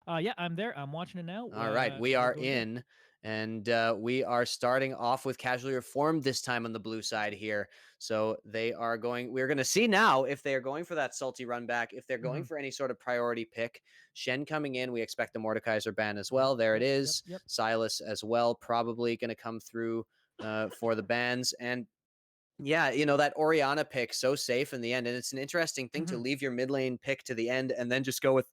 Yeah, I'm there. I'm watching it now. All right, we We'll are go again. in, and we are starting off with Casually Reformed this time on the blue side here. So they are going. We're going to see now if they are going for that salty run back, if they're going Mhm. for any sort of priority pick. Shen coming in. We expect the Mordekaiser ban as Yep, well. There it yep, yep, is. yep. Silas as well, probably going to come through for the bans. And yeah, that Oriana pick so safe in the end, and it's an interesting thing to Mhm. leave your mid lane pick to the end and then just go with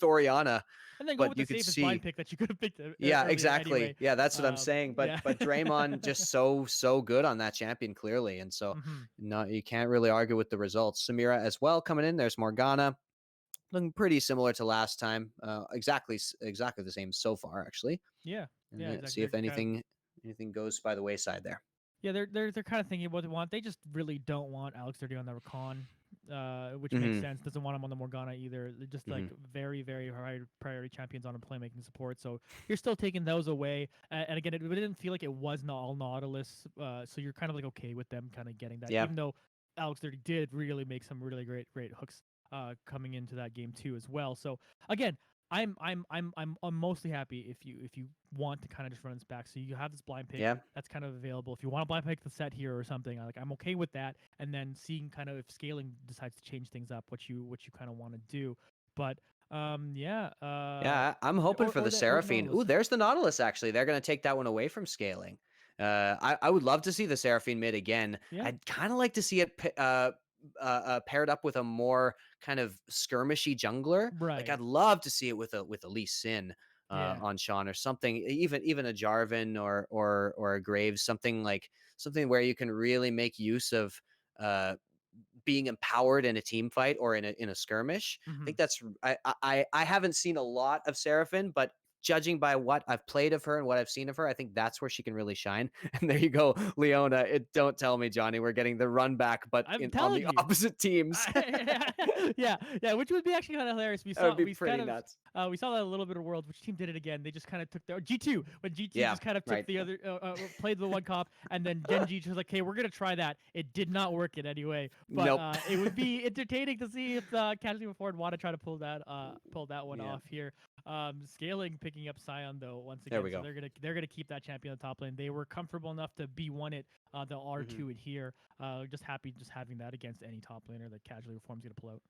Oriana. And then go But with the you could safest blind see pick that you could have picked yeah, earlier anyway. exactly. Yeah, that's what I'm saying. But Yeah. but Draymond just so good on that champion clearly, and so Mhm. no, you can't really argue with the results. Samira as well coming in. There's Morgana, looking pretty similar to last time. Exactly the same so far actually. Yeah. And Yeah, let's exactly. see if They're kind of anything goes by the wayside there. Yeah, they're kind of thinking what they want. They just really don't want Alex 30 on the Rakan, which makes Hmm. sense. Doesn't want him on the Morgana either. They're just like Hmm. very, very high priority champions on a playmaking support. So you're still taking those away. And again, it didn't feel like it was not all Nautilus. So you're kind of like okay with them kind of getting that, Yeah. even though Alex 30 did really make some really great hooks coming into that game too as well. So again, I'm mostly happy if you want to kind of just run this back. So you have this blind pick Yeah. that's kind of available. If you want to blind pick the set here or something, I'm okay with that. And then seeing kind of if scaling decides to change things up, what you kind of want to do. But yeah, Yeah, I'm hoping for the or the Seraphine. Ooh, Nautilus. there's the Nautilus, actually. They're going to take that one away from scaling. I would love to see the Seraphine mid again. Yeah, I'd kind of like to see it paired up with a more kind of skirmishy jungler. Like, right. I'd love to see it with a Lee Sin Yeah. on Sean or something, even a Jarvan or a Graves, something where you can really make use of uh, being empowered in a team fight or in a skirmish. I Hmm. think that's I haven't seen a lot of Seraphine, but judging by what I've played of her and what I've seen of her, I think that's where she can really shine. And there you go, Leona. Don't tell me, Johnny, we're getting the run back, but I'm on telling the you. opposite teams. Yeah, yeah, which would be actually kind of hilarious. That would be We kind pretty of nuts. we saw that a little bit of Worlds. Which team did it again? They just kind of took their G2 when G2 Yeah, just kind of took right. the other played the one cop, and then Genji just was like, "Hey, we're gonna try that." It did not work in any way, but Nope. it would be entertaining to see if Casually Ford want to try to pull that one Yeah, off here. Scaling picking up Sion though once there again, we so go. they're gonna keep that champion on the top lane. They were comfortable enough to B1 it. They'll Hmm. R2 it here. Just happy just having that against any top laner that Casually Reform's gonna pull out.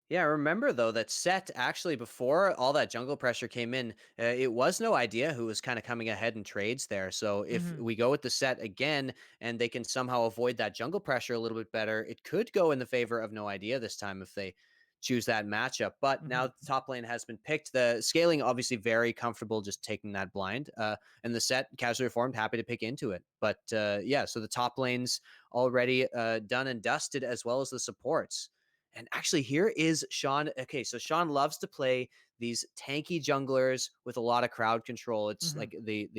Yeah, remember though that Set actually before all that jungle pressure came in, it was no idea who was kind of coming ahead in trades there. So if Hmm. we go with the Set again and they can somehow avoid that jungle pressure a little bit better, it could go in the favor of no idea this time if they choose that matchup. But now Hmm. the top lane has been picked. The scaling obviously very comfortable just taking that blind, and the Set casually reformed happy to pick into it. But yeah, so the top lane's already done and dusted as well as the supports. And actually, here is Sean. Okay, so Sean loves to play these tanky junglers with a lot of crowd control. It's Hmm. like the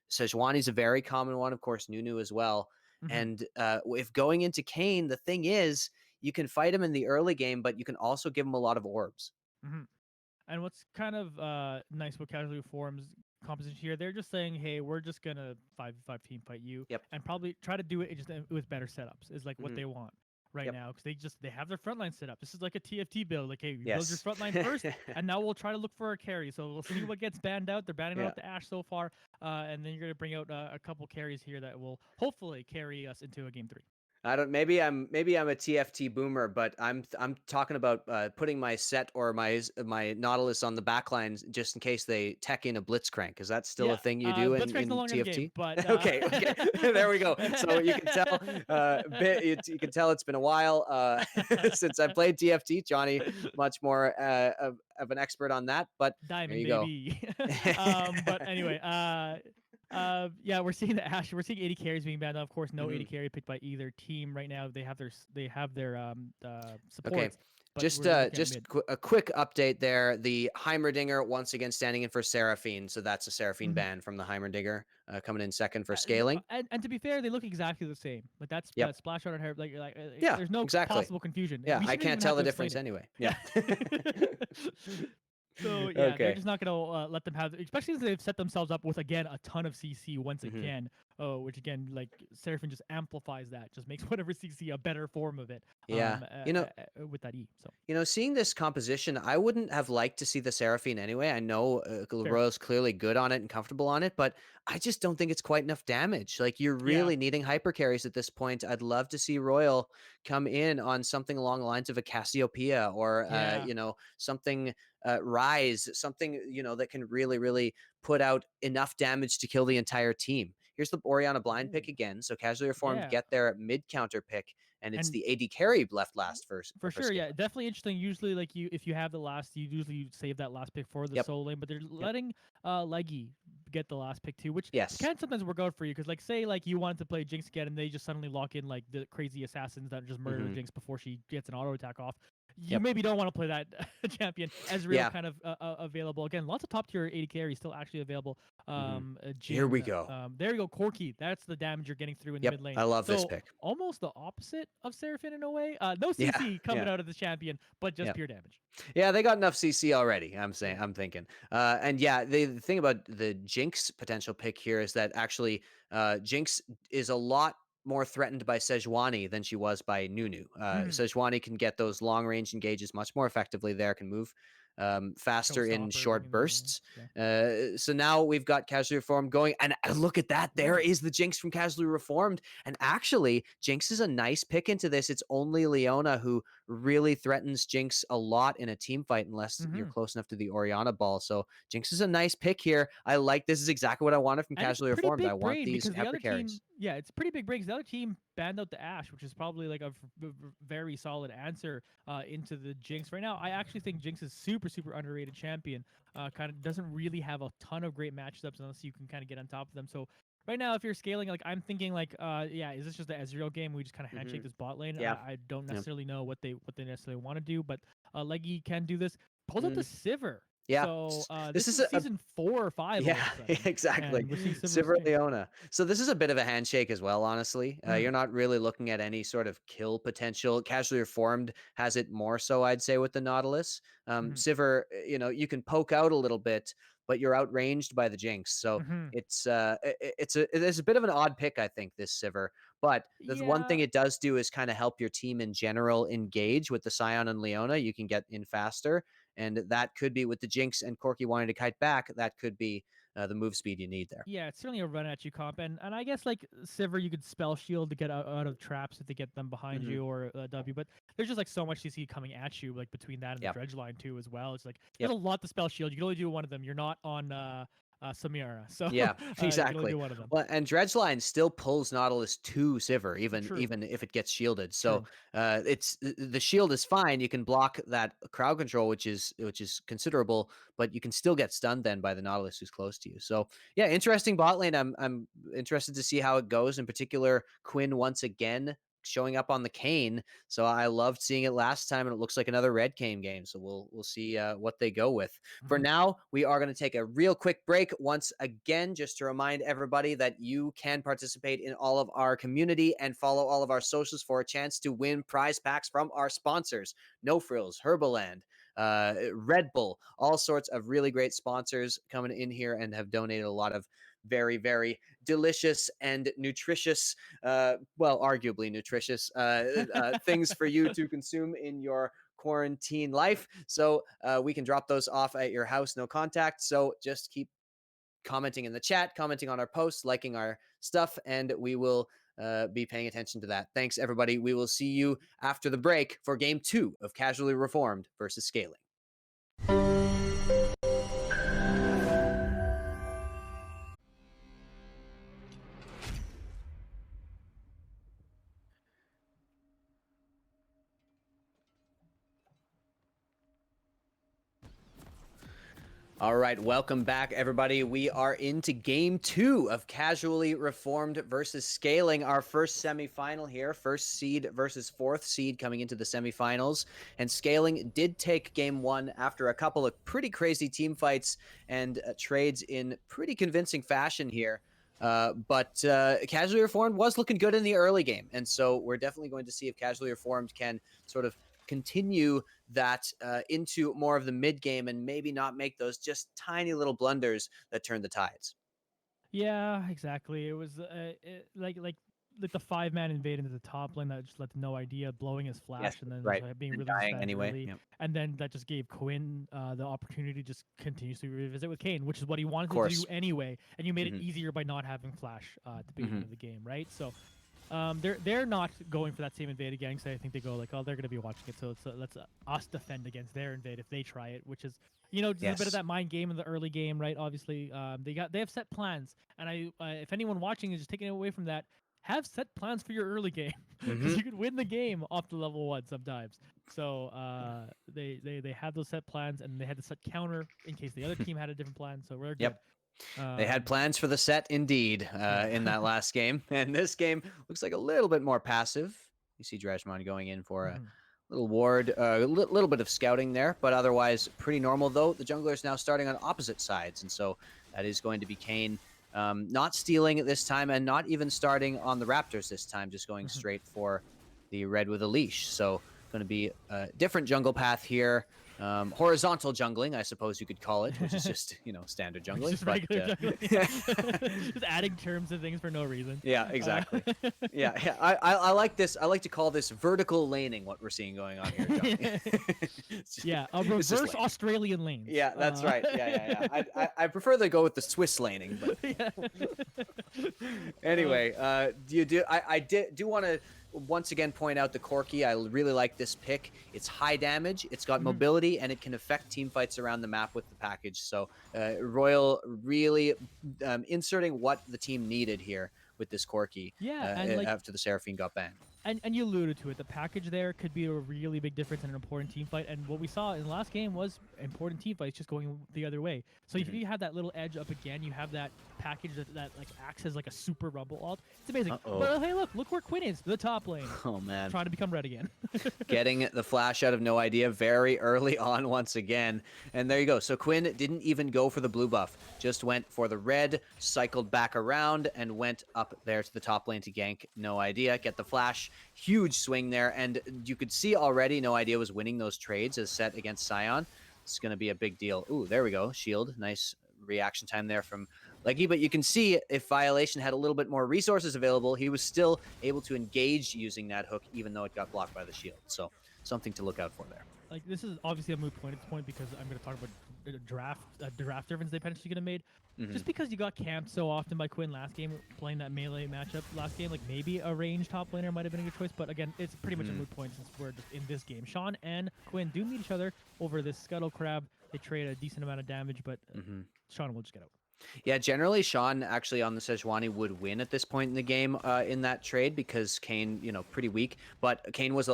Sejuani's a very common one, of course, Nunu as well. Hmm. And if going into Kane, the thing is, you can fight him in the early game, but you can also give him a lot of orbs. Hmm. And what's kind of nice about Casually Reform's composition here, they're just saying, "Hey, we're just gonna 5v5 team fight you, Yep. and probably try to do it just with better setups." Is like what Hmm. they want right Yep. now because they have their frontline set up. This is like a TFT build. Like, hey, you build your Yes. frontline first, and now we'll try to look for a carry. So we'll see what gets banned out. They're banning Yeah. out the Ash so far, and then you're gonna bring out a couple carries here that will hopefully carry us into a game three. I don't. Maybe I'm a TFT boomer, but I'm talking about putting my Set or my Nautilus on the back lines just in case they tech in a Blitzcrank. Is that still a Yeah, thing you do Blitzcrank's no in longer in the game, TFT? but Okay, okay, there we go. So you can tell, you can tell it's been a while since I played TFT. Johnny, much more of an expert on that, but there Diamond you go. baby. But anyway, yeah, we're seeing the Ash. We're seeing 80 carries being banned. Of course, no 80 Mhm. carry picked by either team right now. They have their Okay. supports, but we're gonna look at mid. A quick update there. The Heimerdinger once again standing in for Seraphine. So that's a Seraphine Mhm. ban from the Heimerdinger coming in second for scaling. And to be fair, they look exactly the same. Like that's Yep. splash out on her. Yeah, there's no exactly. possible confusion. Yeah, We I shouldn't can't even tell have the to explain difference it. anyway. Yeah. Yeah. So yeah, they're Okay. just not gonna let them have, especially since they've set themselves up with again a ton of CC once Hmm. again. which again, like Seraphine just amplifies that, just makes whatever CC a better form of it. Yeah. With that E. So Seeing this composition, I wouldn't have liked to see the Seraphine anyway. I know fair. Royal's clearly good on it and comfortable on it, but I just don't think it's quite enough damage. Like, you're Yeah. really needing hyper carries at this point. I'd love to see Royal come in on something along the lines of a Cassiopeia or, Yeah. something Rise, something, that can really, really put out enough damage to kill the entire team. Here's the Oriana blind pick Ooh. again. So casually reformed Yeah. get their mid counter pick, and it's And the AD carry left last for for sure, yeah, scaling. definitely interesting. Usually, like if you have the last, you usually save that last pick for the Yep. solo lane, but they're Yep. letting Leggy get the last pick too, which Yes. can sometimes work out for you. Because like say like you wanted to play Jinx again, and they just suddenly lock in like the crazy assassins that just murder Mhm. Jinx before she gets an auto attack off. You Yep. maybe don't want to play that champion. Ezreal Yeah. kind of available again. Lots of top tier 80 carries still actually available. Mhm. Here we Jin, go. there you go. Corki. That's the damage you're getting through in the Yep. mid lane. I love this So pick. almost the opposite of Seraphine in a way. No Yeah. CC coming Yeah. out of this champion, but just Yep. pure damage. Yeah, they got enough CC already. I'm saying, Yeah. I'm thinking, and yeah, the thing about the Jinx potential pick here is that actually, Jinx is a lot more threatened by Sejuani than she was by Nunu. Mm-hmm. Sejuani can get those long range engages much more effectively there, can move faster in Showstopper short in the lane. bursts. Yeah. So now we've got Casually Reformed going, and look at that. There Ooh. is the Jinx from Casually Reformed. And actually, Jinx is a nice pick into this. It's only Leona who really threatens Jinx a lot in a team fight unless you're Mm-hmm. close enough to the Oriana ball. So Jinx is a nice pick here. I like this is exactly what I wanted from And it's Casually pretty Reformed. I big want brain these because the hyper other team, carries. yeah, it's pretty big brain because the other team banned out the Ash, which is probably like a very solid answer into the Jinx. Right now, I actually think Jinx is super underrated champion. Kind of doesn't really have a ton of great matchups unless you can kind of get on top of them. So right now, if you're scaling, like I'm thinking, like, yeah, is this just the Ezreal game? We just kind of Hmm. handshake this bot lane. Yeah. I don't Yeah. necessarily know what they necessarily want to do, but Leggy can do this. Pulls out the Mm, Sivir. yeah. So This this is is season 4 or 5 all yeah, of a sudden, exactly. and we're seeing Sivir versus Sivir Jinx. Leona. So this is a bit of a handshake as well, honestly. You're Mm, not really looking at any sort of kill potential. Casually Reformed has it more so, I'd say, with the Nautilus. mhm, Sivir, you can poke out a little bit, but you're outranged by the Jinx. So mhm. it's a bit of an odd pick, I think, this Sivir. But the one thing Yeah, it does do is kind of help your team in general engage with the Scion and Leona. You can get in faster, and that could be with the Jinx and Corki wanting to kite back. That could be the move speed you need there. yeah, it's certainly a run at you comp, and I guess like Sivir, you could spell shield to get out of traps if they get them behind Hmm. you or W. But there's just like so much CC coming at you, like between that and the Yep. dredge line too as well. It's like there's Yep. a lot to spell shield. You can only do one of them. You're not on Samira, so Yeah, you can only exactly. do one of them. Well, and Dredgeline still pulls Nautilus to Sivir, even True, even if it gets shielded. So true. it's the shield is fine. You can block that crowd control, which is considerable, but you can still get stunned then by the Nautilus who's close to you. So yeah, interesting bot lane. I'm interested to see how it goes. In particular, Quinn once again showing up on the Kane. So I loved seeing it last time, and it looks like another Red Kane game. So we'll see what they go with. For Mhm. now, we are going to take a real quick break once again, just to remind everybody that you can participate in all of our community and follow all of our socials for a chance to win prize packs from our sponsors: No Frills, Herbaland, Red Bull, all sorts of really great sponsors coming in here and have donated a lot of very, very delicious and nutritious, well, arguably nutritious things for you to consume in your quarantine life. So we can drop those off at your house, no contact. So just keep commenting in the chat, commenting on our posts, liking our stuff, and we will be paying attention to that. Thanks, everybody. We will see you after the break for game 2 of Casually Reformed versus Scaling. All right, welcome back, everybody. We are into game 2 of Casually Reformed versus Scaling, our first semifinal here. First seed versus fourth seed coming into the semifinals. And Scaling did take game 1 after a couple of pretty crazy team fights and trades in pretty convincing fashion here. But Casually Reformed was looking good in the early game. And so we're definitely going to see if Casually Reformed can sort of continue that into more of the mid game and maybe not make those just tiny little blunders that turn the tides. Yeah, exactly. It was like the 5-man invade into the top lane that just let no idea blowing his Yes, flash and then just right. being And really dying disadvantaged anyway. early, Yep. and then that just gave Quinn the opportunity to just continuously revisit with Kane, which is what he Of wanted to do course. anyway, and you made it Hmm. easier by not having flash at the beginning Hmm. of the game, right? So they're not going for that same invade again because I think they go like, oh, they're going to be watching it, so let's us defend against their invade if they try it, which is just a bit of Yes. that mind game in the early game, right? Obviously, they have set plans, and if anyone watching is just taking it away from that, have set plans for your early game because Hmm. you could win the game off the level one sometimes. So they had those set plans, and they had to set counter in case the other team had a different plan. So we're good. Yep. They had Um, plans for the set indeed yeah. in that last game. And this game looks like a little bit more passive. You see Drashmon going in for a Mhm. little ward, a little bit of scouting there, but otherwise pretty normal, though. The jungler is now starting on opposite sides. And so that is going to be Kane not stealing at this time and not even starting on the Raptors this time, just going Mhm. straight for the red with a leash. So going to be a different jungle path here. Horizontal jungling, I suppose you could call it, which is just standard Which is jungling. just But regular juggling. Just adding terms and things for no reason. yeah, Uh, exactly. Yeah, yeah. I like this. I like to call this vertical laning. What we're seeing going on here, John. yeah, a It's just reverse laning. Australian lanes. Yeah, that's right. Yeah, yeah, yeah. I prefer to go with the Swiss laning, but Yeah. anyway, do you do? I do want to once again point out the Corki. I really like this pick. It's high damage, it's got Mhm. mobility, and it can affect team fights around the map with the package. So Royal really inserting what the team needed here with this Corki Yeah, and like after the Seraphine got banned. and you alluded to it. The package there could be a really big difference in an important team fight. And what we saw in the last game was important team fights just going the other way. So if Hmm. you have that little edge up again, you have that package that like acts as like a super rumble alt. It's amazing. Uh-oh. But hey, look where Quinn is, the top lane, Oh man. trying to become red again. Getting the flash out of no idea very early on once again. And there you go. So Quinn didn't even go for the blue buff, just went for the red, cycled back around, and went up there to the top lane to gank no idea. Get the flash. Huge swing there. And you could see already no idea was winning those trades as set against Sion. It's going to be a big deal. Ooh, there we go. Shield. Nice reaction time there from Leggy, but you can see if Violation had a little bit more resources available, he was still able to engage using that hook, even though it got blocked by the shield. So something to look out for there. Like this is obviously a moot point at this point because I'm going to talk about the draft difference they potentially could have made. Hmm. Just because you got camped so often by Quinn last game, playing that melee matchup last game, like maybe a ranged top laner might have been a good choice. But again, it's pretty much a moot point since we're just in this game. Sean and Quinn do meet each other over this scuttle crab. They trade a decent amount of damage, but Sean will just get out. Yeah, generally Sean actually on the Sejuani would win at this point in the game in that trade because Kane, pretty weak. But Quinn was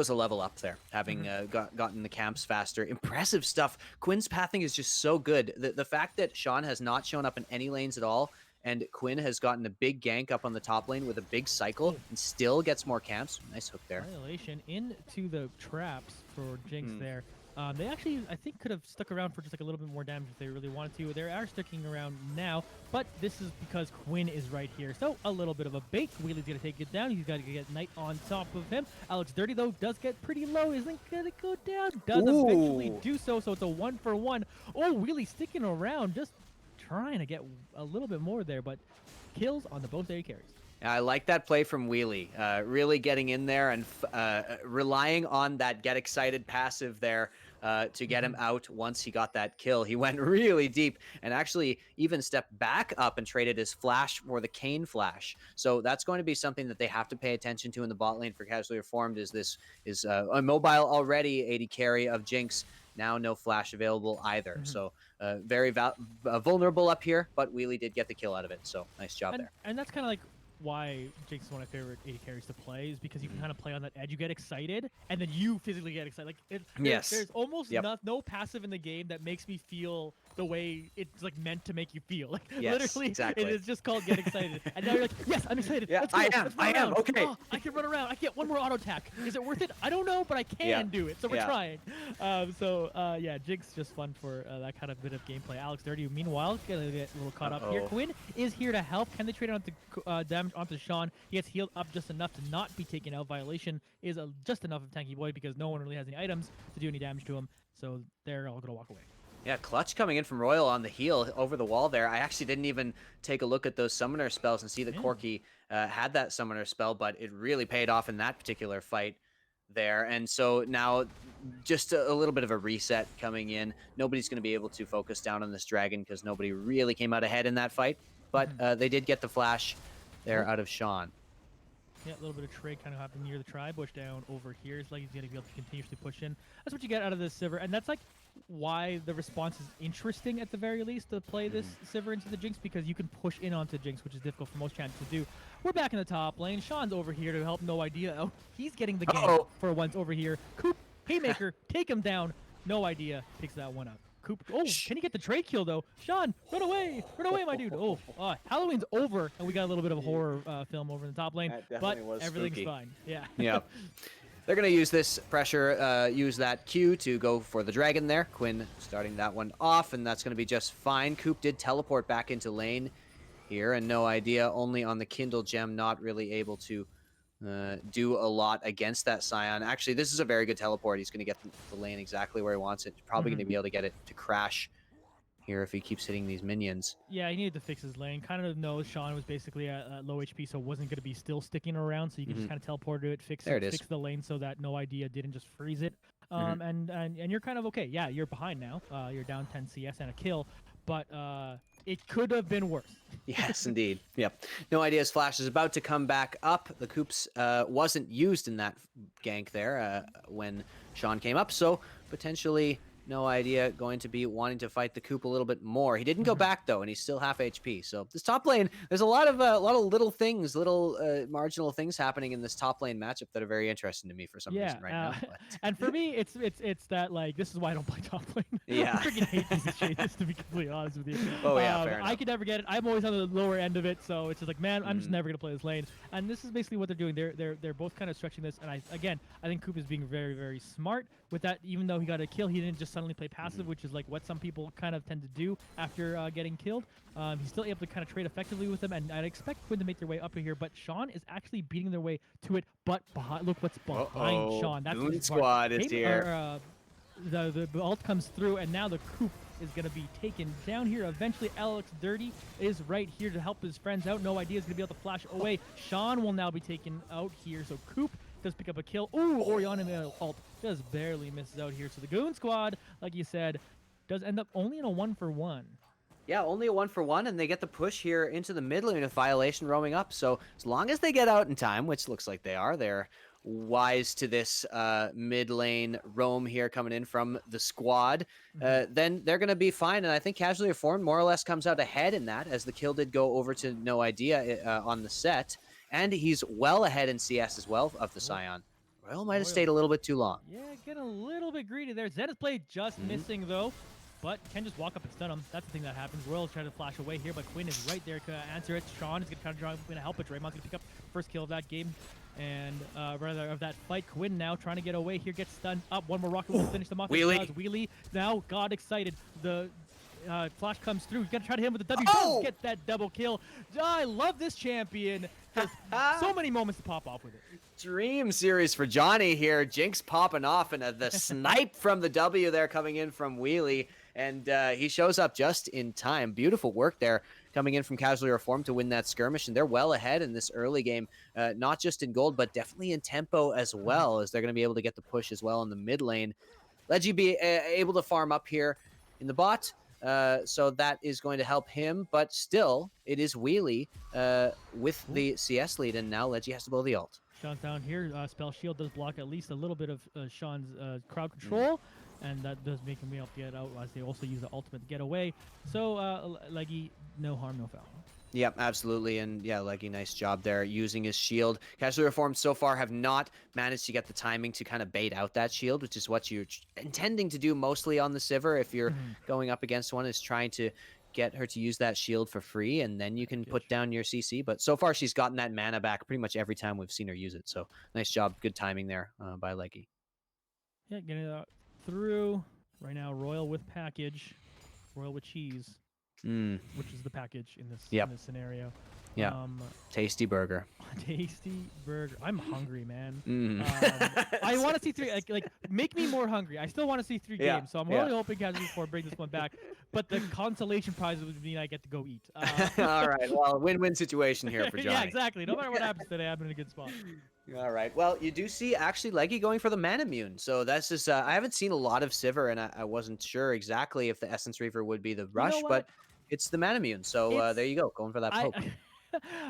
a level up there, having gotten the camps faster. Impressive stuff. Quinn's pathing is just so good. The fact that Sean has not shown up in any lanes at all, and Quinn has gotten a big gank up on the top lane with a big cycle and still gets more camps. Nice hook there. Violation into the traps for Jinx Hmm. there. They actually, I think, could have stuck around for just like a little bit more damage if they really wanted to. They are sticking around now, but this is because Quinn is right here. So a little bit of a bait. Wheelie's going to take it down. He's got to get Knight on top of him. Alex Dirty, though, does get pretty low. Isn't going to go down. Does eventually Ooh. do so, so it's a 1-for-1. Oh, Wheelie sticking around, just trying to get a little bit more there, but kills on the both AD carries. I like that play from Wheelie, really getting in there and relying on that get excited passive there to get him out once he got that kill. He went really deep and actually even stepped back up and traded his flash for the Kane flash. So that's going to be something that they have to pay attention to in the bot lane for Casually Reformed is this is a mobile already 80 carry of Jinx. Now no flash available either. So very vulnerable up here, but Wheelie did get the kill out of it. So nice job there. And that's kind of like why Jinx is one of my favorite AD carries to play is because you can kind of play on that edge. You get excited, and then you physically get excited. Like there's almost no passive in the game that makes me feel the way it's like meant to make you feel. Like Yes, literally, exactly. it is just called get excited. And now you're like, yes, I'm excited. Yeah, Let's go. I am. Let's run I am. around. Okay. Oh, I can run around. I can get one more auto attack. Is it worth it? I don't know, but I can do it. So we're trying. Yeah, Jinx just fun for that kind of bit of gameplay. Alex Dirty, meanwhile, gonna get a little caught up here. Quinn is here to help. Can they trade onto damage onto Sean? He gets healed up just enough to not be taken out. Violation is just enough of Tanky Boy because no one really has any items to do any damage to him. So they're all going to walk away. Yeah, clutch coming in from Royal on the heel over the wall there. I actually didn't even take a look at those summoner spells and see that Yeah. Corki had that summoner spell, but it really paid off in that particular fight there. And so now just a little bit of a reset coming in. Nobody's going to be able to focus down on this dragon because nobody really came out ahead in that fight, but Mhm. they did get the flash there Oh, out of Sean. yeah, a little bit of trade kind of happened near the tri-bush down over here. It's like he's going to be able to continuously push in. That's what you get out of this Sivir, and that's like why the response is interesting at the very least to play this Mhm. Sivir into the Jinx, because you can push in onto Jinx, which is difficult for most champions to do. We're back in the top lane. Sean's over here to help No Idea out. He's getting the gank Uh-oh. for once over here. Coop, Haymaker, take him down. No Idea picks that one up. Coop. Oh, Shh. can he get the trade kill though? Sean, run away, my dude. Oh, Halloween's over, and we got a little bit of a horror film over in the top lane, That but definitely was everything's spooky. fine. Yeah. Yeah. They're going to use this pressure, use that Q to go for the dragon there. Quinn starting that one off, and that's going to be just fine. Coop did teleport back into lane here, and No Idea only on the Kindle gem, not really able to do a lot against that Scion. Actually, this is a very good teleport. He's going to get the lane exactly where he wants it. Probably going Mhm. to be able to get it to crash here if he keeps hitting these minions. Yeah, he needed to fix his lane. Kind of knows Sean was basically at low HP, so wasn't going to be still sticking around. So you can just Hmm. kind of teleport to it, There it is. fix the lane so that No Idea didn't just freeze it. Hmm. And you're kind of okay. Yeah, you're behind now. You're down 10 CS and a kill, but it could have been worse. Yes, indeed. Yep. No Idea's flash is about to come back up. The Coops wasn't used in that gank there when Sean came up, so potentially No Idea going to be wanting to fight the Coop a little bit more. He didn't go Mhm. back though, and he's still half HP. So this top lane, there's a lot of little things, little marginal things happening in this top lane matchup that are very interesting to me for some Yeah, reason right now. But and for me, it's that like this is why I don't play top lane. I yeah. freaking hate these exchanges, to be completely honest with you. Oh yeah, fair I enough. could never get it. I'm always on the lower end of it, so it's just like, man, I'm just Hmm. never gonna play this lane. And this is basically what they're doing. They're both kind of stretching this, and I think Coop is being very very smart with that. Even though he got a kill, he didn't just suddenly play passive, Hmm. which is like what some people kind of tend to do after getting killed. He's still able to kind of trade effectively with them, and I'd expect Quinn to make their way up here, but Sean is actually beating their way to it. But behind, look what's behind Uh-oh. Sean. That's the Goon interesting part. Squad is here. The ult comes through, and now the Coop is going to be taken down here. Eventually, Alex Dirty is right here to help his friends out. No Idea is going to be able to flash away. Sean will now be taken out here, so Coop does pick up a kill. Ooh, Oriana in the ult just barely misses out here. So the Goon Squad, like you said, does end up only in a 1-for-1. Yeah, only a 1-for-1, and they get the push here into the mid lane with Violation roaming up. So as long as they get out in time, which looks like they are, they're wise to this mid lane roam here coming in from the squad, Mhm. then they're going to be fine. And I think Casually Reformed more or less comes out ahead in that, as the kill did go over to No Idea on the set. And he's well ahead in CS as well of the Oh, Scion. Royal might have stayed Royal. a little bit too long. Yeah, getting a little bit greedy there. Zenith Blade just Mhm. missing, though. But can just walk up and stun him. That's the thing that happens. Royal's trying to flash away here, but Quinn is right there to answer it. Sean is going to kind of try to help, but Draymond's going to pick up first kill of that game. And rather of that fight, Quinn now trying to get away here, gets stunned up. One more rocket will finish them off. Wheelie. Wheelie now got excited. The flash comes through. You got to try to hit him with the W. Oh! Does get that double kill. I love this champion. Just so many moments to pop off with it. Dream series for Johnny here. Jinx popping off, and the snipe from the W there coming in from Wheelie. And he shows up just in time. Beautiful work there coming in from Casually Reformed to win that skirmish. And they're well ahead in this early game, not just in gold, but definitely in tempo as well, as they're going to be able to get the push as well in the mid lane. Leggy be able to farm up here in the bot. So that is going to help him, but still, it is Wheelie with Ooh. the CS lead, and now Leggy has to blow the ult. Sean's down here. Spell Shield does block at least a little bit of Sean's crowd control, and that does make him be able to get out as they also use the ultimate to get away. So, Leggy, no harm, no foul. Yep, absolutely. And yeah, Leggy, nice job there using his shield. Casually Reformed so far have not managed to get the timing to kind of bait out that shield, which is what you're intending to do mostly on the Sivir if you're going up against one, is trying to get her to use that shield for free, and then you can put down your CC. But so far, she's gotten that mana back pretty much every time we've seen her use it. So nice job. Good timing there by Leggy. Yeah, getting it through. Right now, Royal with package. Royal with cheese. Mm. which is the package in Yep. this scenario. Yeah. Um, Tasty burger. tasty burger. I'm hungry, man. Mm. I want to see three. Like, make me more hungry. I still want to see three Yeah. games. So I'm Yeah. really hoping Casual Four bring this one back. But the consolation prize would mean I get to go eat. All right. Well, win-win situation here for Yeah, Johnny. exactly. No matter what happens today, I'm in a good spot. All right. Well, you do see actually Leggy going for the Manamune. So that's just I haven't seen a lot of Sivir, and I wasn't sure exactly if the Essence Reaver would be the You know rush, what? but it's the Manamune. So there It's you go, going for that I. poke.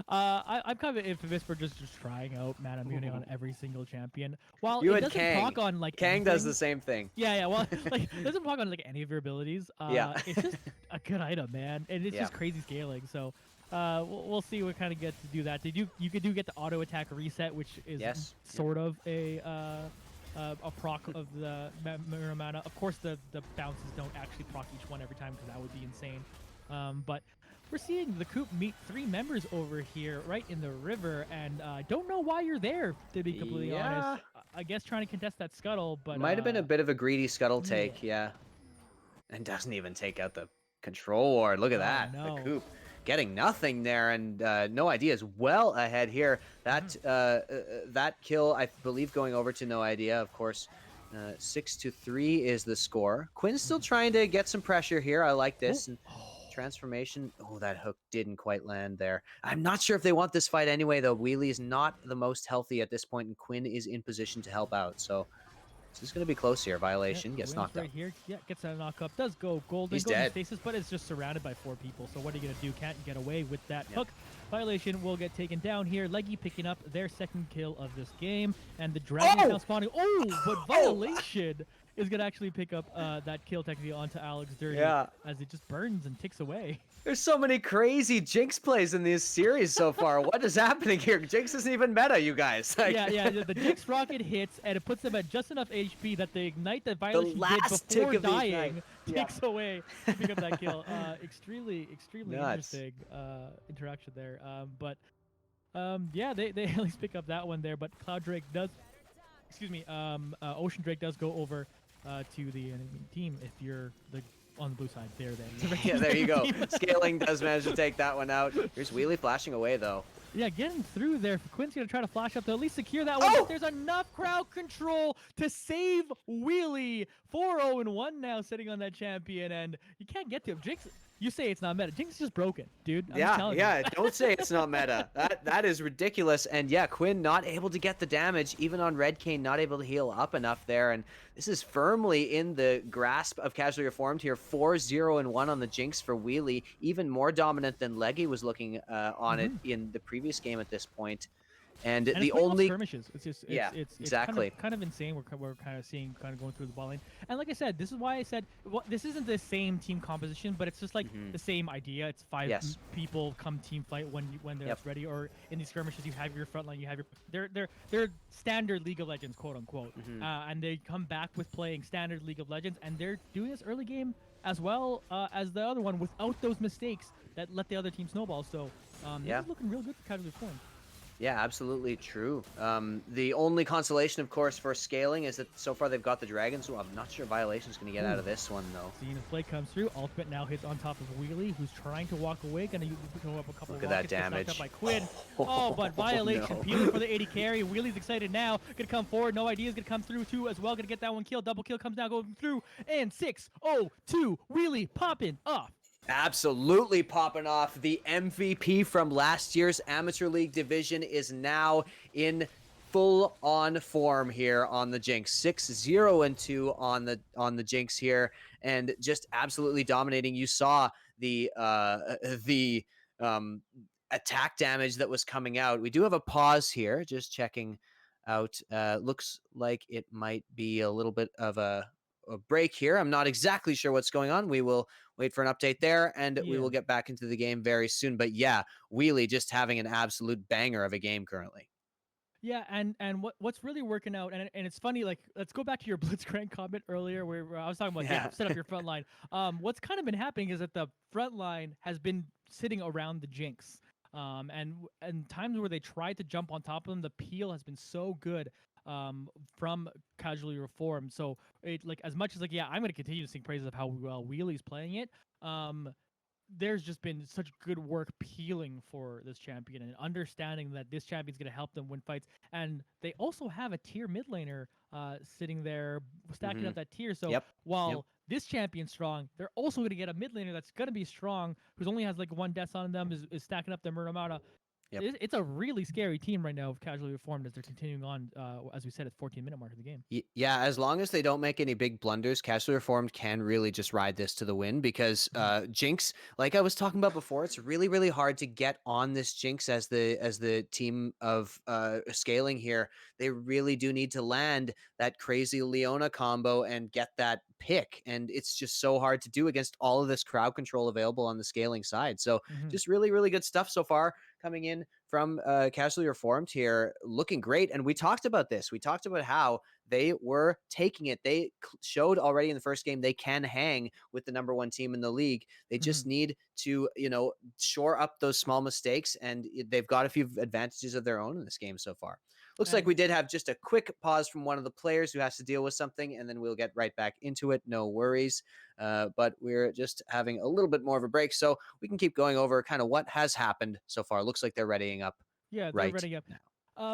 I'm kind of infamous for just trying out Mana Muni on every single champion. While You it and doesn't Kang. proc on like Kang does anything, the same thing. yeah. Well, like it doesn't proc on like any of your abilities. Yeah. It's just a good item, man, and it's Yeah. just crazy scaling. So, we'll see what kind of get to do that. You could get the auto attack reset, which is Yes. sort of a proc of the Mirror Mana. Of course, the bounces don't actually proc each one every time because that would be insane. But we're seeing the Coop meet 3 members over here, right in the river, and I don't know why you're there, to be completely Yeah. honest. I guess trying to contest that scuttle, but Might have been a bit of a greedy scuttle yeah. take, yeah. And doesn't even take out the control ward. Look at Oh, that. no. The Coop getting nothing there, and No Idea is well ahead here. That that kill, I believe, going over to No Idea, of course. 6-3 is the score. Quinn's still trying to get some pressure here. I like this. And transformation. Oh, that hook didn't quite land there. I'm not sure if they want this fight anyway, though. Wheelie is not the most healthy at this point, and Quinn is in position to help out. So this is going to be close here. Violation gets Quinn's knocked right out. here. Yeah, gets that knock up. Does go golden. He's Golden dead. stasis, but it's just surrounded by 4 people. So what are you going to do? Can't get away with that Yep. hook. Violation will get taken down here. Leggy picking up their 2nd kill of this game. And the dragon is now spawning. Oh, but Violation is going to actually pick up that kill technically onto Alex Dirty Yeah. as it just burns and ticks away. There's so many crazy Jinx plays in this series so far. What is happening here? Jinx isn't even meta, you guys. Like, Yeah. The Jinx rocket hits, and it puts them at just enough HP that the ignite that Violation last did before tick of the dying ignite. Yeah. takes away to pick up that kill. Extremely Nuts. interesting interaction there. Yeah, they at least pick up that one there. But Cloud Drake does, excuse me, Ocean Drake does go over to the enemy team if you're on the blue side. Yeah, there you go. Scaling does manage to take that one out. Here's Wheelie flashing away, though. Yeah, getting through there. Quinn's going to try to flash up to at least secure that one. Oh! But there's enough crowd control to save Wheelie. 4-0-1 now sitting on that champion, and you can't get to him. Jinx, you say it's not meta. Jinx is just broken, dude. I'm just telling you. Don't say it's not meta. That is ridiculous. And yeah, Quinn not able to get the damage, even on Red Cane, not able to heal up enough there. And this is firmly in the grasp of Casually Reformed here. 4-0-1 on the Jinx for Wheelie. Even more dominant than Leggy was looking on it in the previous game at this point. And And the it's playing off only skirmishes. It's just it's exactly kind of insane. We're kind of seeing going through the ball lane. And like I said, this is why I said this isn't the same team composition, but it's just like the same idea. It's 5 people come team fight when they're ready. Or in these skirmishes, you have your front line. You have your they're standard League of Legends, quote unquote, and they come back with playing standard League of Legends, and they're doing this early game as well as the other one without those mistakes that let the other team snowball. So this is looking real good for Casually Reformed. Yeah, absolutely true. The only consolation, of course, for scaling is that so far they've got the dragons. So I'm not sure Violation's going to get out of this one, though. Seeing his play comes through. Ultimate now hits on top of Wheelie, who's trying to walk away. Going to go up a couple Look of at that rockets. Gets knocked damage. Up by Quinn. Oh, but Violation no. peeling for the 80 carry. Wheelie's excited now. Going to come forward. No Idea is going to come through, too, as well. Going to get that one kill. Double kill comes now, going through. And 6-0-2. Wheelie popping off. Absolutely popping off. The MVP from last year's Amateur League division is now in full-on form here on the Jinx. 6-0-2 on the Jinx here, and just absolutely dominating. You saw the attack damage that was coming out. We do have a pause here, just checking out. Looks like it might be a little bit of a break here. I'm not exactly sure what's going on. We will wait for an update there, and we will get back into the game very soon. But yeah, Wheelie just having an absolute banger of a game currently. Yeah, and what's really working out, and it's funny, like, let's go back to your Blitzcrank comment earlier where I was talking about, set up your front line. What's kind of been happening is that the front line has been sitting around the Jinx. And times where they tried to jump on top of them, the peel has been so good from Casually Reformed. So it, like, as much as like, yeah, I'm gonna continue to sing praises of how well Wheelie's playing it. there's just been such good work peeling for this champion and understanding that this champion's going to help them win fights. And they also have a tier mid laner sitting there stacking Hmm. up that tier. So Yep. Yep. while this champion's strong, they're also going to get a mid laner that's going to be strong, who's only has like one death on them, is stacking up the Murder. Yep. It's a really scary team right now of Casually Reformed as they're continuing on, as we said, at 14-minute mark of the game. Yeah, as long as they don't make any big blunders, Casually Reformed can really just ride this to the win because Mhm. Jinx, like I was talking about before, it's really really hard to get on this Jinx as the team of scaling here. They really do need to land that crazy Leona combo and get that pick, and it's just so hard to do against all of this crowd control available on the scaling side. So Mhm. just really really good stuff so far coming in from Casually Reformed here, looking great. And we talked about this. We talked about how they were taking it. They showed already in the first game they can hang with the number one team in the league. They just Mhm. need to, shore up those small mistakes, and they've got a few advantages of their own in this game so far. Looks like And we did have just a quick pause from one of the players who has to deal with something, and then we'll get right back into it. No worries. But we're just having a little bit more of a break, so we can keep going over kind of what has happened so far. Looks like they're readying up yeah, they're right ready up. now.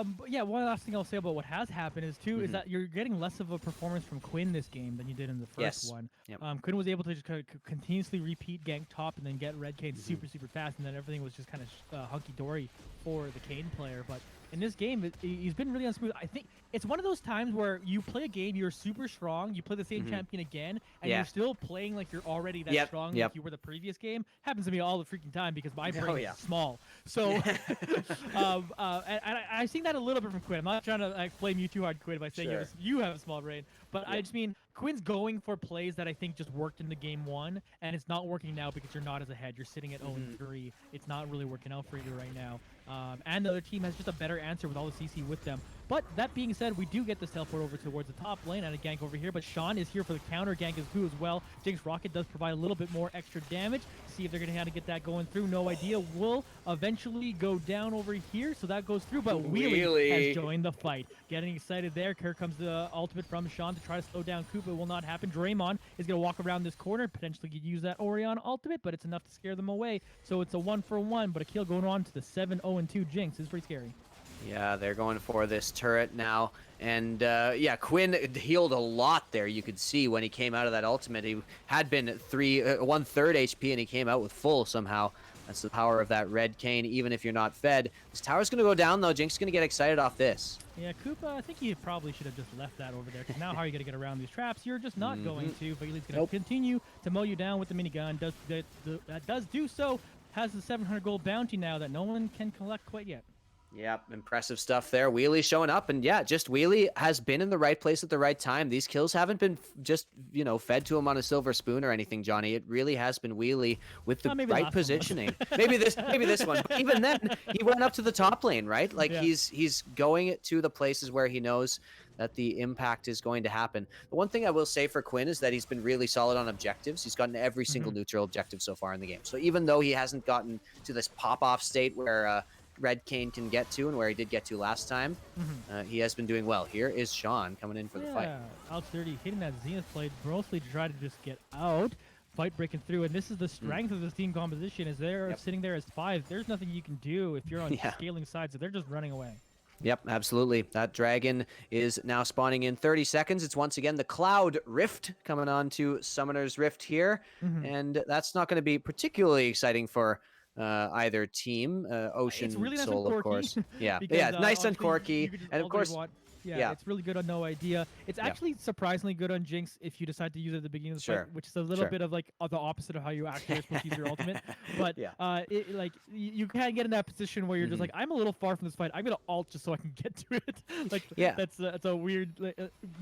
But yeah, one last thing I'll say about what has happened is Hmm. that you're getting less of a performance from Quinn this game than you did in the first Yes. one. Yep. Quinn was able to just continuously repeat gank top and then get red Kane Hmm. super fast, and then everything was just kind of hunky dory for the Kane player. But in this game, he's been really unsmooth. I think it's one of those times where you play a game, you're super strong, you play the same Hmm. champion again, and Yeah. you're still playing like you're already that Yep. strong like Yep. you were the previous game. Happens to me all the freaking time because my Oh brain yeah. is small. So, and I've seen that a little bit from Quinn. I'm not trying to blame you too hard, Quinn, by saying Sure. you have a small brain, but I Yep. just mean Quinn's going for plays that I think just worked in the game one, and it's not working now because you're not as ahead. You're sitting at 0-3. It's not really working out for you right now. And the other team has just a better answer with all the CC with them. But that being said, we do get this teleport over towards the top lane and a gank over here, but Sean is here for the counter gank as well. Jinx Rocket does provide a little bit more extra damage. See if they're going to have to get that going through. No idea. Will eventually go down over here, so that goes through, but Wheelie has joined the fight. Getting excited there. Here comes the ultimate from Sean to try to slow down Koopa. It will not happen. Draymond is going to walk around this corner, potentially use that Orion ultimate, but it's enough to scare them away. So it's a 1-for-1, but a kill going on to the 7-0-2 Jinx is pretty scary. Yeah, they're going for this turret now. And yeah, Quinn healed a lot there. You could see when he came out of that ultimate, he had been 1/3 HP, and he came out with full somehow. That's the power of that red cane, even if you're not fed. This tower's going to go down, though. Jinx is going to get excited off this. Yeah, Koopa, I think he probably should have just left that over there, because now how are you going to get around these traps? You're just not going to. Bailey's going to continue to mow you down with the minigun. That does do so. Has the 700 gold bounty now that no one can collect quite yet. Yep, impressive stuff there. Wheelie showing up, and yeah, just Wheelie has been in the right place at the right time. These kills haven't been just, fed to him on a silver spoon or anything, Johnny. It really has been Wheelie with the right positioning. maybe this one. But even then, he went up to the top lane, right? Like Yeah. he's going to the places where he knows that the impact is going to happen. The one thing I will say for Quinn is that he's been really solid on objectives. He's gotten every single neutral objective so far in the game. So even though he hasn't gotten to this pop-off state where Red Cane can get to and where he did get to last time, he has been doing well. Here is Sean coming in for the fight. Out 30, hitting that Zenith plate mostly to try to just get out. Fight breaking through, and this is the strength of this team composition. Is they're sitting there as 5. There's nothing you can do if you're on the scaling side, so they're just running away. Yep, absolutely. That dragon is now spawning in 30 seconds. It's once again the Cloud Rift coming on to Summoner's Rift here, and that's not going to be particularly exciting for either team. Ocean it's really nice Soul, and of course. Yeah, because, yeah, nice and quirky, and of course, yeah, it's really good on No Idea. It's actually surprisingly good on Jinx if you decide to use it at the beginning of the fight, which is a little bit of like the opposite of how you actually are supposed to use your ultimate. But you can get in that position where you're just like, I'm a little far from this fight. I'm gonna ult just so I can get to it. That's a weird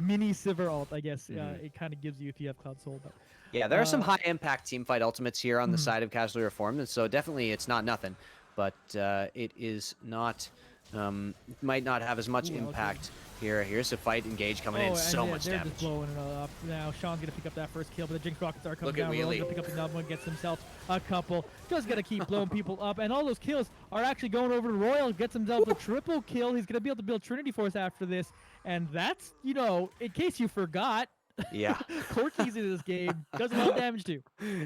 mini Sivir ult, I guess. It kind of gives you if you have Cloud Soul. But yeah, there are some high impact team fight ultimates here on the side of Casually Reformed, and so definitely it's not nothing, but it is not. Might not have as much impact here. Here's a fight engage coming in. So much they're damage. Just blowing it up. Now Sean's going to pick up that first kill, but the Jinx Rockets are coming down. Look at Going to pick up another one, gets himself a couple. Just going to keep blowing people up, and all those kills are actually going over to Royal. Gets himself a triple kill. He's going to be able to build Trinity Force after this, and that's, in case you forgot, Yeah. Corky's in this game does a lot of damage too.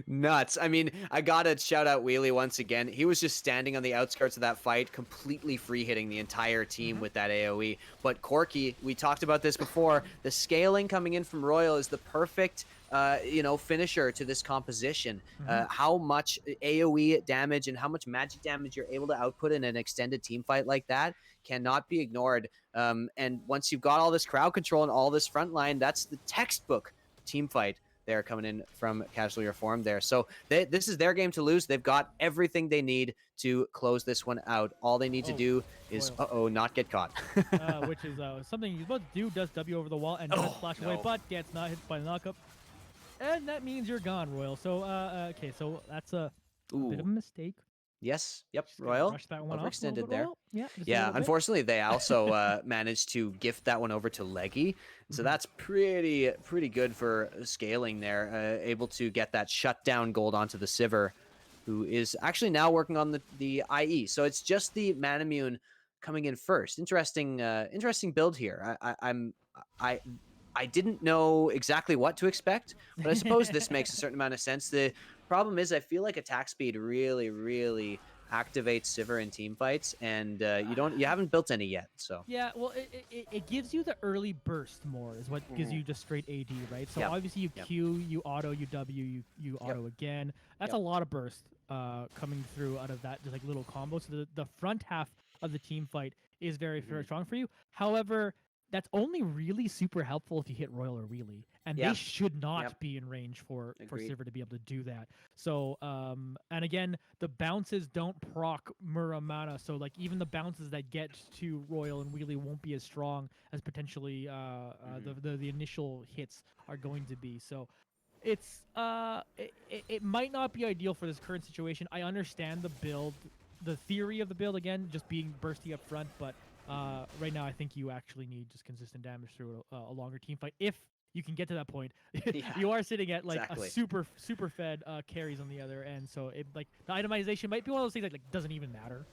Nuts. I mean, I gotta shout out Wheelie once again. He was just standing on the outskirts of that fight, completely free hitting the entire team Hmm. with that AoE. But Corky, we talked about this before. The scaling coming in from Royal is the perfect, finisher to this composition. Hmm. How much AoE damage and how much magic damage you're able to output in an extended team fight like that cannot be ignored. And once you've got all this crowd control and all this front line, that's the textbook team fight there coming in from Casually Reformed there. So this is their game to lose. They've got everything they need to close this one out. All they need to Oh, do is, Royal. not get caught. Which is something he's about to do. Does W over the wall and does flash away, no. but gets not hit by the knockup. And that means you're gone, Royal. So, okay, so that's a bit of a mistake. Yes. Yep. Just gotta Royal brush that one off a little overextended bit, there. Royal. Yeah, just a Yeah. little bit. Unfortunately, they also managed to gift that one over to Leggy. So that's pretty good for scaling there. Able to get that shutdown gold onto the Sivir, who is actually now working on the IE. So it's just the Manamune coming in first. Interesting build here. I didn't know exactly what to expect, but I suppose this makes a certain amount of sense. The problem is I feel like attack speed really activates Sivir in team fights, and you haven't built any yet. So Yeah, well, it gives you the early burst more is what gives you just straight AD, right? So Yep. obviously you Yep. Q, you auto, you W, you auto again. That's a lot of burst coming through out of that just like little combo. So the front half of the team fight is very strong for you. However, that's only really super helpful if you hit Royal or Wheelie, and they should not be in range for Agreed. Sivir to be able to do that. So and again, the bounces don't proc Muramana, so like even the bounces that get to Royal and Wheelie won't be as strong as potentially the initial hits are going to be. So it's it might not be ideal for this current situation. I understand the build, the theory of the build again, just being bursty up front, but right now I think you actually need just consistent damage through a longer team fight if you can get to that point. You are sitting at like exactly. a super fed carries on the other end, so it like the itemization might be one of those things that like doesn't even matter.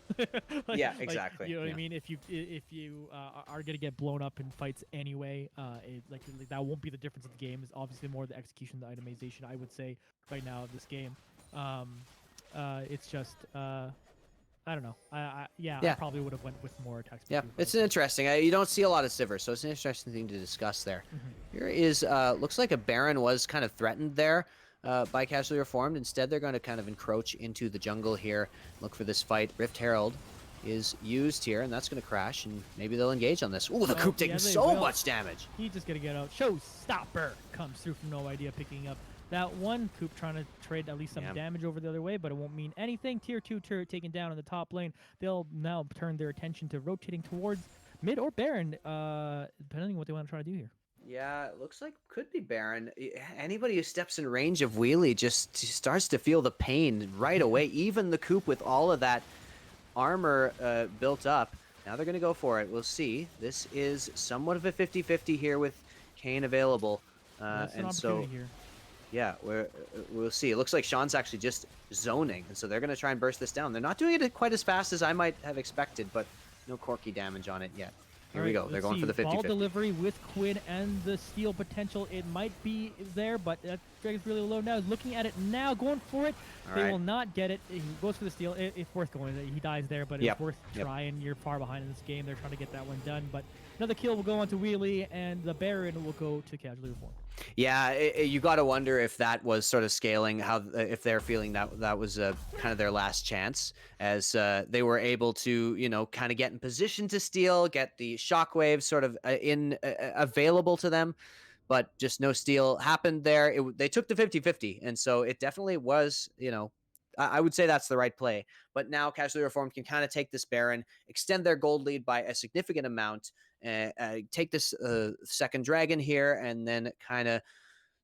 Yeah, like, exactly. you know what Yeah. I mean? If you are gonna get blown up in fights anyway, like that won't be the difference of the game. Is obviously more the execution, the itemization. I would say right now of this game. It's just I don't know. I probably would have went with more attack speed. Yeah, it's interesting. You don't see a lot of Sivir, so it's an interesting thing to discuss there. Here is looks like a Baron was kind of threatened there by Casually Reformed. Instead, they're going to kind of encroach into the jungle here, look for this fight. Rift Herald is used here, and that's going to crash, and maybe they'll engage on this. Ooh, the Coop taking so much damage. He's just going to get out. Showstopper comes through from no idea, picking up that one. Coop trying to trade at least some damage over the other way, but it won't mean anything. Tier 2 turret taken down in the top lane. They'll now turn their attention to rotating towards mid or Baron, depending on what they want to try to do here. Yeah, it looks like could be Baron. Anybody who steps in range of Wheelie just starts to feel the pain right away. Even the Coop with all of that armor built up. Now they're going to go for it. We'll see. This is somewhat of a 50-50 here with Kane available. And so, here. Yeah, we'll see. It looks like Sean's actually just zoning, and so they're going to try and burst this down. They're not doing it quite as fast as I might have expected, but no Corky damage on it yet. Here we go. They're going for the 50-50. Ball delivery with Quinn and the steal potential. It might be there, but that Dragon's really low now. Looking at it now, going for it. They will not get it. He goes for the steal. It's worth going. He dies there, but it's worth trying. You're far behind in this game. They're trying to get that one done, but another kill will go on to Wheelie, and the Baron will go to Casually Reformed. Yeah, you got to wonder if that was sort of scaling, how if they're feeling that was kind of their last chance, as they were able to kind of get in position to steal, get the shockwave sort of available to them, but just no steal happened there. They took the 50-50, and so it definitely was I would say that's the right play. But now Casually Reformed can kind of take this Baron, extend their gold lead by a significant amount, take this second dragon here, and then kind of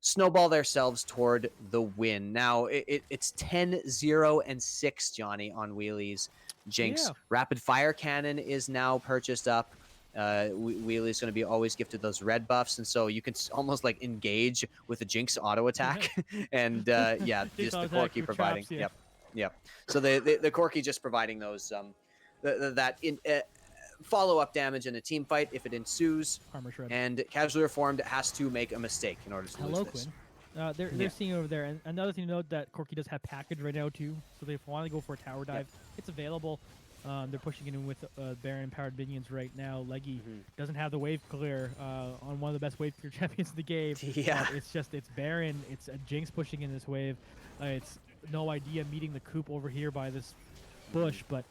snowball themselves toward the win. Now it's 10-0-6, Johnny, on Wheelie's Jinx. Yeah. Rapid Fire Cannon is now purchased up. Wheelie's going to be always gifted those red buffs, and so you can almost like engage with a Jinx auto attack. And just the Corky providing. Yep. So the Corky just providing those follow-up damage in a team fight if it ensues, Armor shred. and Casually Reformed has to make a mistake in order to lose Hello, this. Quinn. They're Yeah. seeing over there, and another thing to note that Corki does have package right now too. So they want to go for a tower dive. It's available. They're pushing it in with Baron powered minions right now. Leggy doesn't have the wave clear on one of the best wave clear champions in the game. Yeah. It's Baron. It's a Jinx pushing in this wave. It's no idea meeting the coop over here by this bush, but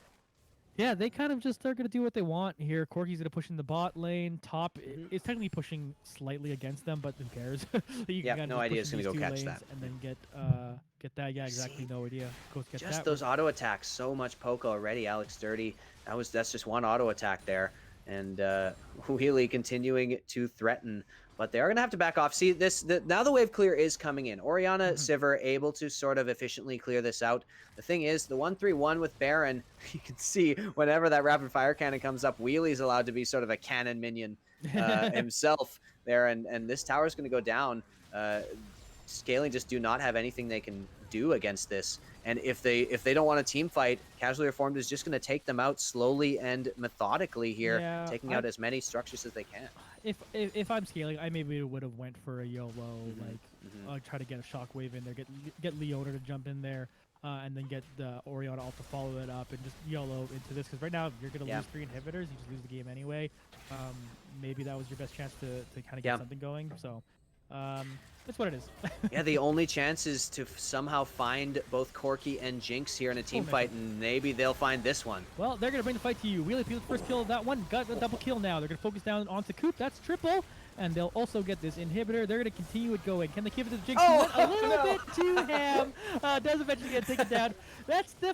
yeah, they kind of just are going to do what they want here. Corki's going to push in the bot lane. Top is technically pushing slightly against them, but who cares? You Yeah, can no just idea push is in going to these go two catch lanes that. and then get that. Yeah, exactly. See, No idea. Go get just that. those auto attacks, so much poke already. Alex Dirty, that's just one auto attack there, and Wheelie continuing to threaten, but they are gonna have to back off. See now the wave clear is coming in. Orianna, Sivir able to sort of efficiently clear this out. The thing is, the 1-3-1 with Baron, you can see whenever that rapid fire cannon comes up, Wheelie's allowed to be sort of a cannon minion himself there, and this tower is going to go down. Scaling just do not have anything they can do against this, and if they don't want a team fight, Casually Reformed is just going to take them out slowly and methodically here, Yeah, taking out as many structures as they can. if I'm scaling, I maybe would have went for a YOLO, try to get a shockwave in there, get Leona to jump in there, and then get the Orianna alt to follow it up, and just YOLO into this. Because right now, if you're gonna lose 3 inhibitors, you just lose the game anyway. Maybe that was your best chance to kind of get something going. So. That's what it is. Yeah, the only chance is to somehow find both Corki and Jinx here in a team fight, and maybe they'll find this one. Well, they're going to bring the fight to you. Wheelie Peel's first kill of that one. Got a double kill now. They're going to focus down onto Coop. That's triple. And they'll also get this inhibitor. They're going to continue it going. Can they give it to Jinx? A little bit too ham. Does eventually get taken down. That's the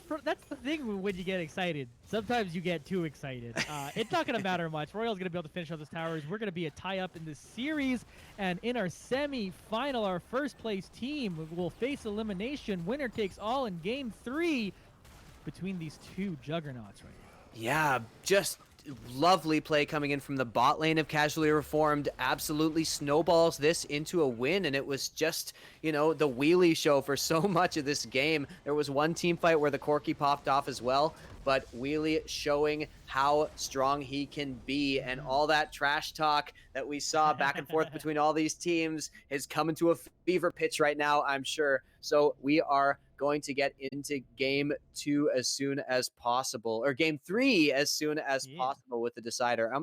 thing when you get excited. Sometimes you get too excited. It's not going to matter much. Royal's going to be able to finish off this towers. We're going to be a tie-up in this series. And in our semi-final, our first-place team will face elimination. Winner takes all in Game 3 between these two juggernauts right now. Yeah, just lovely play coming in from the bot lane of Casually Reformed. Absolutely snowballs this into a win, and it was just, the wheelie show for so much of this game. There was one team fight where the Corki popped off as well, but Wheelie showing how strong he can be, and all that trash talk that we saw back and forth between all these teams is coming to a fever pitch right now, I'm sure. So we are going to get into Game 2 as soon as possible, or Game 3 as soon as possible with the decider.